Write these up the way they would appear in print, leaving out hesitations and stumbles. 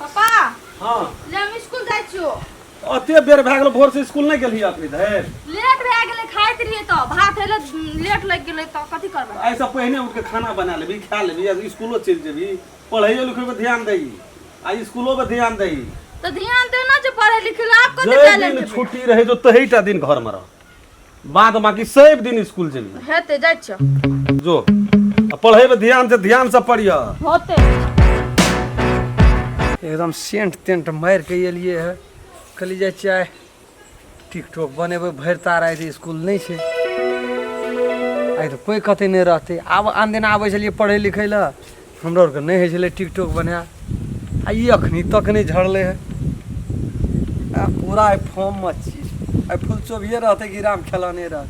पापा हाँ ले हम स्कूल जाय छियो। अते बेर भए गेल भोर से स्कूल नहीं गेलही अपनी धैर लेट भए गेलै खाइत रहिए त भात हेले लेट लग गेलै त कथि करबै। ऐसा पहले उठ के खाना बना लेबी खा लेबी आ स्कूलो चल जेबी पढ़ाइयो लिखे पे ध्यान दही आ स्कूलो पे ध्यान दही त ध्यान देना जे पढ़े लिखे ला आपको जे टैलेंट दिन छुट्टी रहे जो तहीटा दिन घर में रह बाद बाकी सब दिन स्कूल जेबी हेते जाय छियो जो पढ़े पे ध्यान से पढ़िया होते एकदम सेंट तेंट मार के एलिए है कली जाए चाहे टिकटॉक बनेबे भर तार आए थे स्कूल नहीं छे आइ तो कोई कते नहीं रहते आब आन दिन आबै छलिए पढ़े लिखे ला हमरा और के नहीं है छले टिकटॉक बना आ ई अखनी तक नहीं झड़ले है आ पूरा आई फॉर्म में छी आई फुल चोभिए रहते कि राम खेलाने रह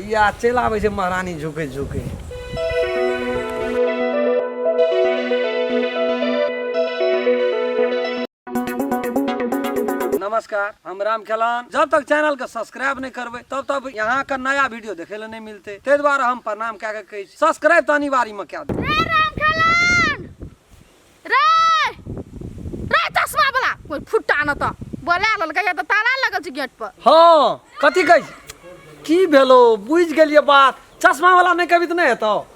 या चल आबै छे महारानी झुके झुके नमस्कार हम राम खेलान। जब तक चैनल के सब्सक्राइब नहीं करबे तब तक यहाँ का नया वीडियो देखे ले नहीं मिलते ते द्वारा हम प्रणाम क्या के कही सब्सक्राइब तो अनिवार्य में क्या दे रे राम खेलान रे चश्मा वाला कोई फुट्टा न त बोला लल गया त ताला लगल छ गेट पर। हाँ कथी कही की भेलो बुझ गेलिए बात चश्मा वाला नहीं कभी तो नहीं हेतो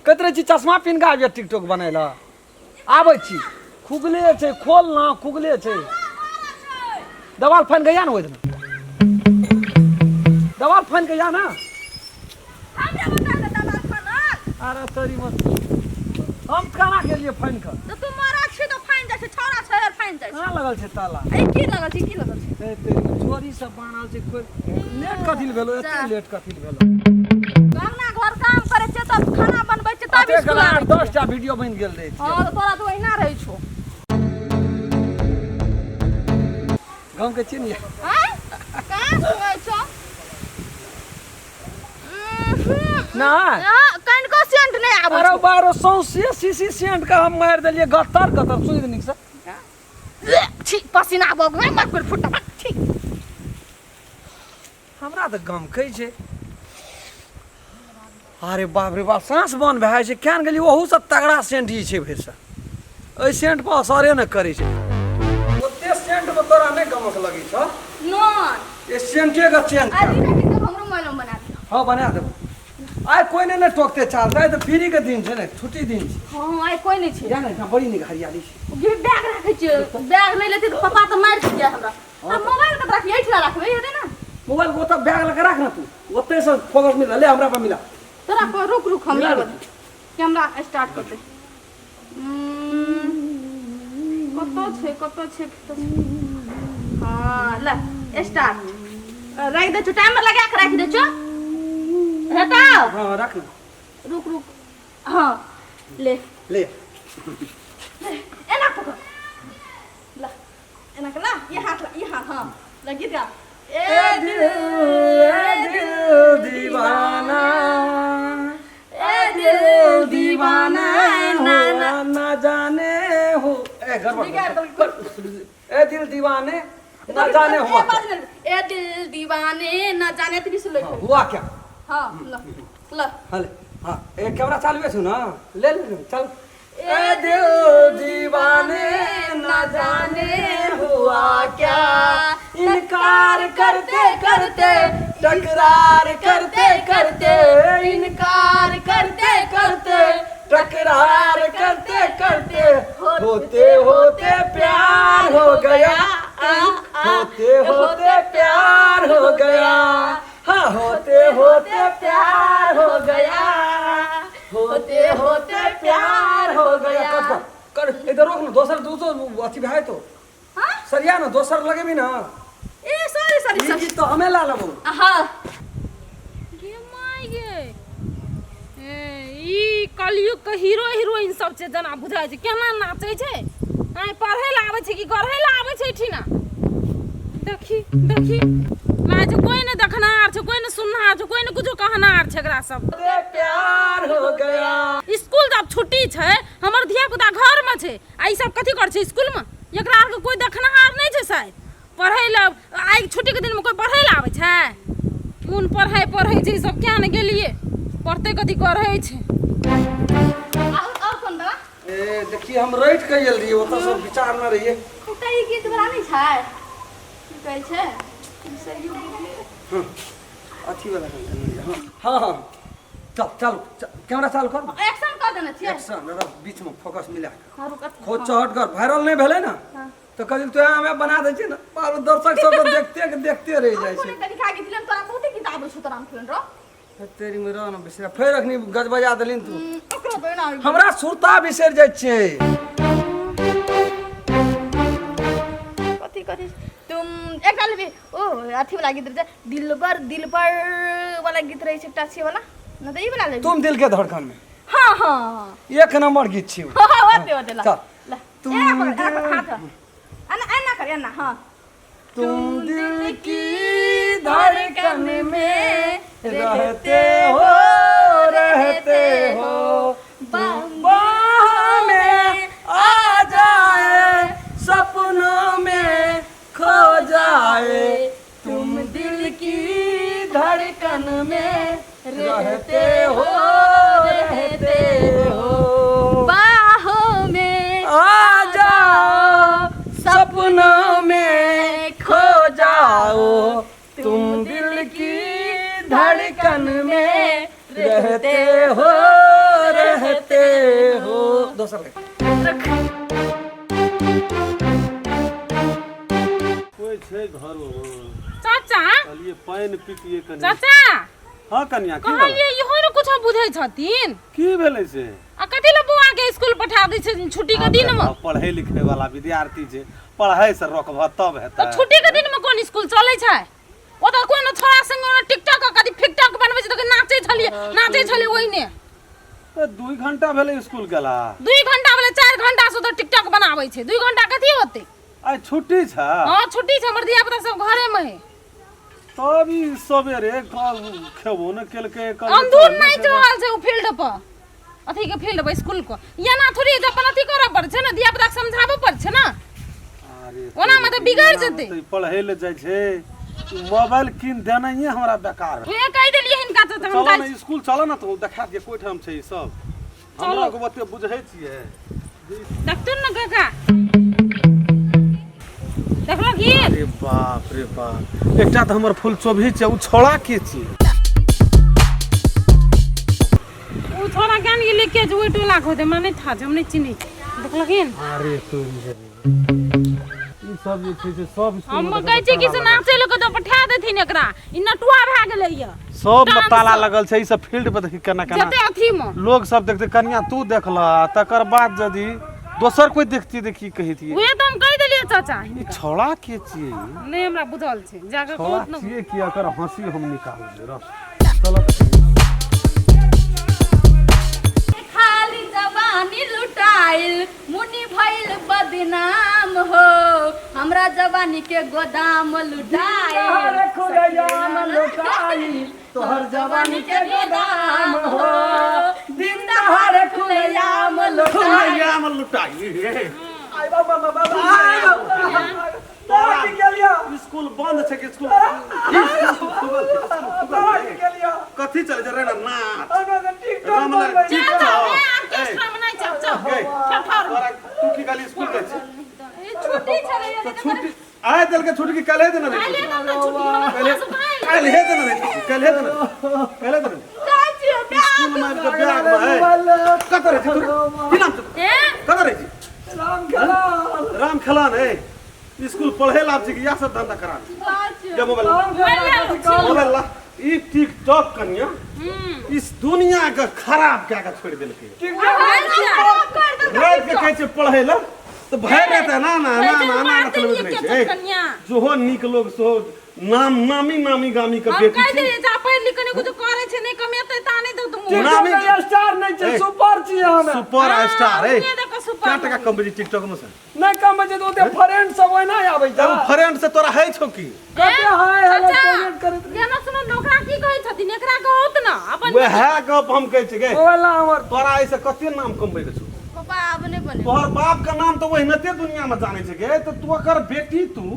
कहत रहे छी चश्मा पिन के आबिया टिकटॉक बनेला आबै छी खुगले छे खोल ना खुगले छे दवाल फाइन गया ना ओइदन दवाल फाइन गया ना हमरा बता दे दलाल खाना अरे तोरी मत हम काना के लिए फाइन कर त तू मारा छी त फाइन जाय छ छोरा छ फाइन जाय छ कहाँ लगल छे ताला ए की लगल छ की लगल छ ते तेरी चोरी सब बानल छे कोई लेट कथिल भेलो एते लेट कथिल भेलो गामना घर काम करे छ त खाना बनबै छ तब अते स्कूल कला आबै 10 टा वीडियो बन गेल रे हां त तोरा तो ओहिना रहै छौ गांव के चिन्ह हैं कहां सुनै छौ ना कनको सेंट नहीं आबै अरे 1200 सीसी सेंट का हम मार देलिए गत्तर गत्तर सुई दनिक से छी पसीना बग में मत कर फुटा छी हमरा त गम कही छे अरे बाप रे बाप सांस बन भए छे केन गेली ओहू से तगड़ा सेंट ही छे भैर से ओइ सेंट पर असरे न करै छे ओते सेंट में तोरा नहीं गमक लगी छ नॉन ये सेंटे का चेंज आज देखि त हमरो मोबाइल में बना दियो। हां बना दे आइ कोई ने टोकते चलता है तो फ्री के दिन छे ने छुट्टी दिन छे हां आई कोई नहीं छै जाने ना बड़ी निक हरियाली छे गे बैग रखै छै बैग नहीं लेते त पापा त मार दिया हमरा अब मोबाइल कत रखी एठला रखबै हेते ना मोबाइल को तो बैग लगा रख ना तू ओते से फोकस मिला ले हमरा पे मिला तोरा को रुक हम मिला लेबै दे। कैमरा स्टार्ट कर दे कत छै हां ले स्टार्ट राख दे छ टाइमर लगा के राख दे छ हटाओ हां रख ना रुक हाँ ले ले एना पकड़ ला एना के ला ये हाथ हाँ लगी गा ए दिल दीवाना ना ना ना जाने हो ए गड़बड़ ए दिल दीवाने ना जाने हुआ ए दिल दीवाने ना जाने तेरी सुन हाँ, हुआ क्या हाँ ला ला हले हाँ ए कैमरा चालू है सुना ले ले चल ए दिल दीवाने ना जाने हुआ क्या इनकार करते करते टकरार करते करते इनकार करते करते टकरार करते करते होते होते प्यार हो गया होते होते प्यार हो गया हाँ होते होते प्यार हो गया होते होते प्यार हो गया कर इधर रोक ना दोसर दूसर अथी भाई तो हाँ सरिया ना दोसर लगे भी ना ए सॉरी ये गीत तो हमें ला लेबो हाँ गे माय गे ई कलयुग के हीरो हीरोइन सब छै जना बुझाय छै केना नाचै छै आइ पढ़ै ला आबै छै कि गढ़ै ला आबै छै ठीना देखी लाज कोई न देखनार छै कोई न सुननार छै कोई न कुछो कहनार छै एकरा सब प्यार हो गया स्कूल जब छुट्टी छै हमर धिया पुता घर में छै आ ई सब कथि कर छै स्कूल में एकरा आर के कोई देखनार नहीं छै शायद पढ़ै ला आइ छुट्टी के दिन में कोई पढ़ै ला आबै छै कोन पढ़ै छै सब क्या न गेलिए पढ़ते कथि करै छै और कौन बा ए देखिए हम रैठ के गेल रहिए ओतऽ सब विचार न रहिए त ई गीत वाला नहीं छै की कहै छै सही हाँ, अथी वाला हाँ हाँ चल कैमरा चालू कर एक्शन कर देने छियै एक्शन रख बीच में फोकस मिला के हां रुकत खोज चहट कर वायरल नहीं भेले ना तो कदिल तो हमें बना दे छी ना और दर्शक सब देखते रह जाय कोने कनी खा गेथिलन तोरा बहुते किताब छै तोरा फिल्म रो छै तेरी में रह ना बिसरा फेर अखनी गज बजा देलिन तू ओकरो बना हमरा सुरता बिसर जाय छै कथी कथी तुम एक डाल भी ओ अथी वाला गीत रे दिल पर वाला गीत रहे छै टच वाला न त ई वाला ले तुम दिल के धड़कन में हां हां एक नंबर गीत छी हां होते ला चल ला तुम अन्ना कर अन्ना हां तुम दिल की धड़कन में रहते हो बाहों में आ जाए सपनों में खो जाए तुम दिल की धड़कन में रहते हो बाहों में आ जाओ सपनों में खो जाओ तुम दिल की धड़कन में रहते हो दोसर कोई छै घर चाचा चलिए पानी पीतिए कनी चाचा हां कन्या की कहलिए इहो न कुछ बुझै छथिन की भेलै से आ कथि ल बुआ के स्कूल पठा दै छै छुट्टी के दिन में पढ़ै लिखै वाला विद्यार्थी छै पढ़ाई से रोकबह तब हेतै तो छुट्टी के दिन में कोन स्कूल चलै छै ओ त कोन छोरा संग टिकटॉक कथि फिकटॉक बनबै छै त नाचै छलिए ओइने तो 2 घंटा भेलै स्कूल गेला 2 घंटा भेलै 4 घंटा से तो टिकटॉक बनाबै छै 2 घंटा कथि होतै आई छुट्टी छै हां छुट्टी छै हमर धिया पुता सब घरे में है तब ई सबेरे खेबो न केलकै अंदूर नहीं रहल छै उ फील्ड पर अथी के फील्ड पर स्कूल को येना थोड़ी अपन अथी करऽ पड़ छै ना धिया पुता के समझाबऽ पड़ छै ना अरे ओना में तो बिगड़ जेतै पढ़ै ले जाइ छै मोबाइल किन देना ही हमरा बेकार तू कह देलिए हिनका तो हम चलो ना स्कूल चलो ना तो देखा दिए कोई ठाम छै ई सब हमरा को बते बुझै छियै डॉक्टर न काका देखलो की रे बाप एकटा त हमर फूल चोभी छै उ छोड़ा के छी उ छोरा ज्ञान के लेके जो टोला को दे हमरा नहीं था हम नहीं चिनी देखलो की अरे तू ई सब जे छै से सब हम कहै छी कि से नाचे लोग तो पठा देथिन एकरा ई नटुआ भए गेलै य सब में ताला लगल छै ई सब फील्ड पर देखि केना केना जते अथी में लोग सब देखते कन्या तू देखला तकर बाद यदि दोसर कोई देखती देखी कहितिए उहे तो हम कह देलिए चाचा ई छोड़ा के छियै नहीं हमरा बुझल छै जाके छोड़ा कहत न छियै कि एकर हंसी हम निकाल दे रह चलो खाली जवानी लुटाइल मुनि भइल बदनाम हो हमरा जवानी के गोदाम लुटाइल तोहर जवानी के गोदाम हो दिन दहाड़े खुलेआम लुटाइल खुलेआम लुटाई आई बाबा तोरा की गेलिया स्कूल बंद छै कि स्कूल तोरा की गेलिया कथी चले छै रे नाच अगर टिकटॉक रामला पर टिकटॉक ऑर्केस्ट्रा में नहीं चल तोरा तू की गाली स्कूल जाइ छै छुट्टी छलै तो छुट्टी आए चल के छुट्टी कल है देना रे कल है देना रे कल है देना स्कूल में के बैग में कत रे तू की नाम कत रे राम खलान है स्कूल पढ़े लाभ छी या सब धंधा करा जे मोबाइल ला ई टिकटॉक कन्या इस दुनिया के खराब क्या का छोड़ देलकै रात के कहै छै पढ़े ला तो भय रहता है ना मतलब नहीं है जो निक लोग सो नामी गामी के बेटी कह दे जा पढ़ लिख के कुछ करे छै नहीं कमेते ता नहीं तो तुम नामी स्टार नहीं छै सुपर छी हमें सुपर स्टार है ये देखो सुपर क्या टका कम बजे टिकटॉक में से नहीं कम बजे तो फ्रेंड सब ना आबै तब फ्रेंड से तोरा है छौ की कते हाय हेलो कमेंट करत जेना सुनो लोकरा की कहै छथिन एकरा कहत ना अपन वे है गप हम कहै छै गे ओला हमर तोरा ऐसे कते नाम कमबै के छौ पापा अब नहीं बने तोहर बाप का नाम तो वही नते दुनिया में जाने छै गे तो तू कर बेटी तू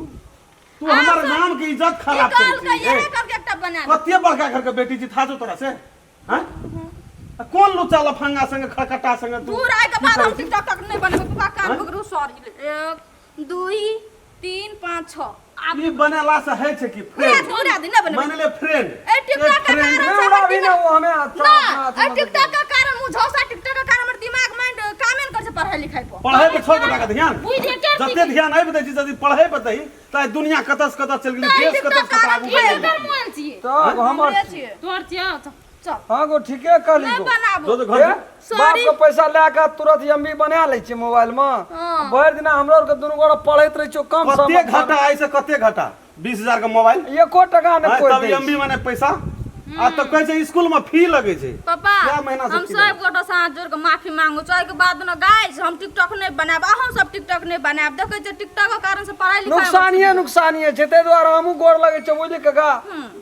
हमर नाम के इज्जत खराब कल का कर ये करके एकटा बना कते बड़का घर के बेटी छी था जो तोरा से हैं कौन लुच्चा लफंगा संग खड़खटा संग तू दूर आए के बाद हम टिकटॉक तक नहीं बनेबे पापा कान पकड़ू सॉरी 1 2 3 5 6 ई बनेला से है छे कि फ्रेंड पूरा दिन ना बनेबे मान ले फ्रेंड ए टिकटॉक का कारण से हमरा भी ना वो हमें ना ए टिकटॉक का कारण मु झोसा टिकटॉक का कारण हमर दिमाग माइंड काम कर से पढ़ाई लिखाई पर पढ़ाई पे छोड़ का ध्यान बुझे के जते ध्यान आइ बतै यदि पढ़ाई बतै त दुनिया कतस कतस चल गेलै देश कतस कतस आगू बढ़ गेलै मोबाइल छिए तो हमर तोर छिए चल हां गो ठीके कहली नहीं गो बनाबो जो घर बाप को पैसा लेके तुरंत एमबी बना ले छी मोबाइल में भर दिन हमरो के दुनु गोड़ा पढ़ैत रह छो कम कते घाटा आई से कते घाटा 20000 का मोबाइल 1 टका ने कोई तब एमबी माने पैसा आ तो कहै छै स्कूल में फी लगे छै पापा क्या महीना से हम फी सब गोटा से हाथ जोड़ के माफी मांगो चाहे के बाद न गाइस हम टिकटॉक नहीं बनाब हम सब टिकटॉक नहीं बनाब देखे छै टिकटॉक के कारण से पढ़ाई लिखाई नुकसानिए छै ते द्वारा हमहु गोर लगे छै बुझे कका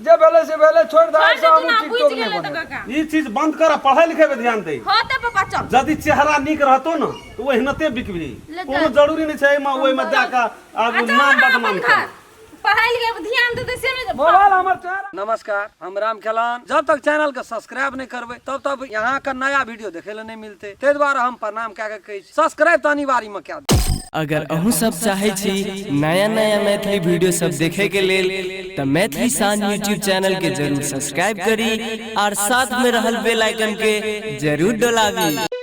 जे भेले से भेले छोड़ दे से हमहु टिकटॉक नहीं बने ई चीज बंद कर पढ़ाई लिखाई पे ध्यान दे होते पापा चल यदि चेहरा नीक रहतो न तो वो हिनते बिकबी कोनो जरूरी नहीं छै में ओइ में जाका आगू नाम बदनाम कर पढ़ाई लिखाई पे ध्यान दे से नहीं मोबाइल हमर चैनल नमस्कार हम राम खेलान जब तक चैनल के सब्सक्राइब नहीं करबे तब तक यहाँ का नया वीडियो देखे ले नहीं मिलते ते द्वारा हम प्रणाम कह के कही सब्सक्राइब तो अनिवार्य में क्या अगर अहू सब चाहे छी नया नया मैथिली वीडियो सब देखे के लेल त मैथिली शान यूट्यूब चैनल के जरूर सब्सक्राइब करी और साथ में रहल बेल आइकन के जरूर दबावी।